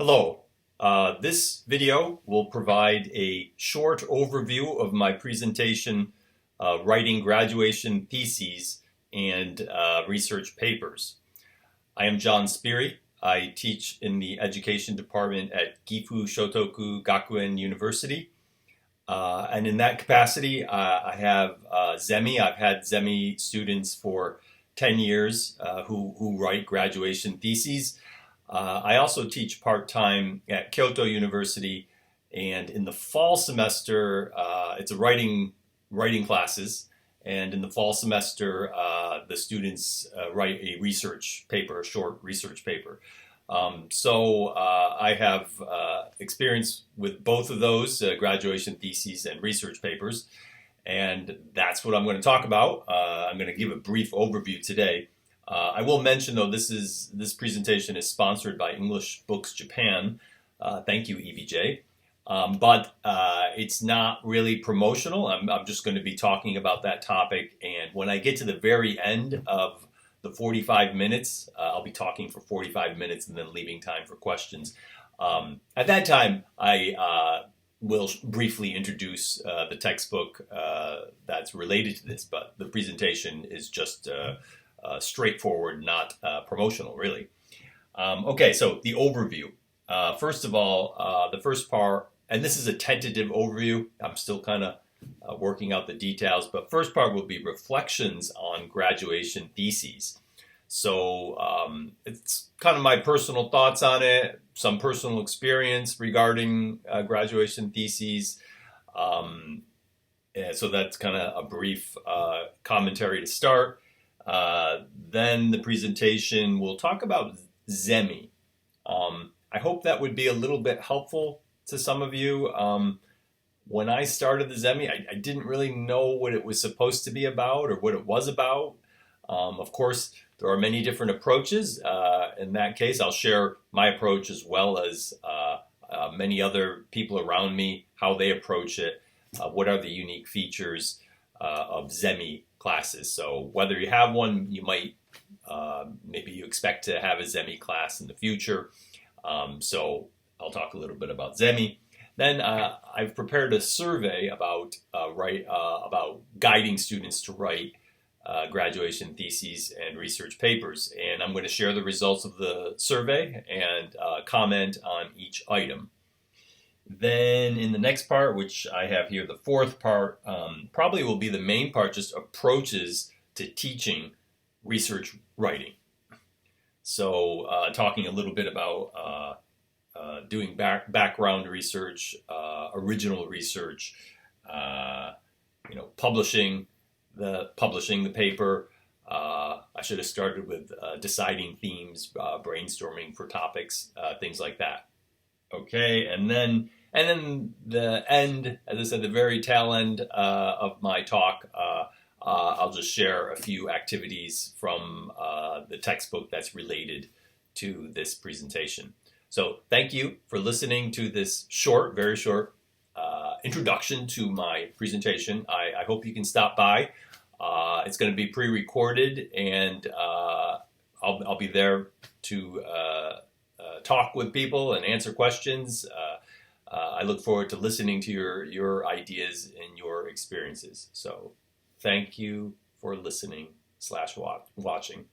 Hello. This video will provide a short overview of my presentation, writing graduation theses and research papers. I am John Speary. I teach in the education department at Gifu Shotoku Gakuen University. And in that capacity, I have Zemi. I've had Zemi students for 10 years who write graduation theses. I also teach part-time at Kyoto University, and in the fall semester, it's a writing classes, and in the fall semester, the students write a research paper, a short research paper. So I have experience with both of those, graduation theses and research papers, and that's what I'm going to talk about. I'm going to give a brief overview today. I will mention, though, this presentation is sponsored by English Books Japan. Thank you, EBJ. But it's not really promotional. I'm just going to be talking about that topic. And when I get to the very end of the 45 minutes, I'll be talking for 45 minutes and then leaving time for questions. At that time, I will briefly introduce the textbook that's related to this, but the presentation is just straightforward, not promotional, really. Okay, so the overview. First of all, the first part, and this is a tentative overview. I'm still kind of working out the details, but first part will be reflections on graduation theses. So it's kind of my personal thoughts on it, some personal experience regarding graduation theses. So that's kind of a brief commentary to start. Then the presentation will talk about Zemi. I hope that would be a little bit helpful to some of you. When I started the Zemi, I didn't really know what it was supposed to be about or what it was about. Of course, there are many different approaches. In that case, I'll share my approach as well as many other people around me, how they approach it, what are the unique features of Zemi classes. So whether you have one, you might, maybe you expect to have a Zemi class in the future. So I'll talk a little bit about Zemi. Then I've prepared a survey about guiding students to write graduation theses and research papers. And I'm going to share the results of the survey and comment on each item. Then in the next part, which I have here, the fourth part, probably will be the main part, just approaches to teaching research writing. So talking a little bit about doing background research, original research, publishing the paper. I should have started with deciding themes, brainstorming for topics, things like that. Okay, and then the end, as I said, the very tail end of my talk, I'll just share a few activities from the textbook that's related to this presentation. So thank you for listening to this short, very short introduction to my presentation. I hope you can stop by. It's going to be pre-recorded, and I'll be there to talk with people and answer questions. I look forward to listening to your ideas and your experiences. So thank you for listening / watching.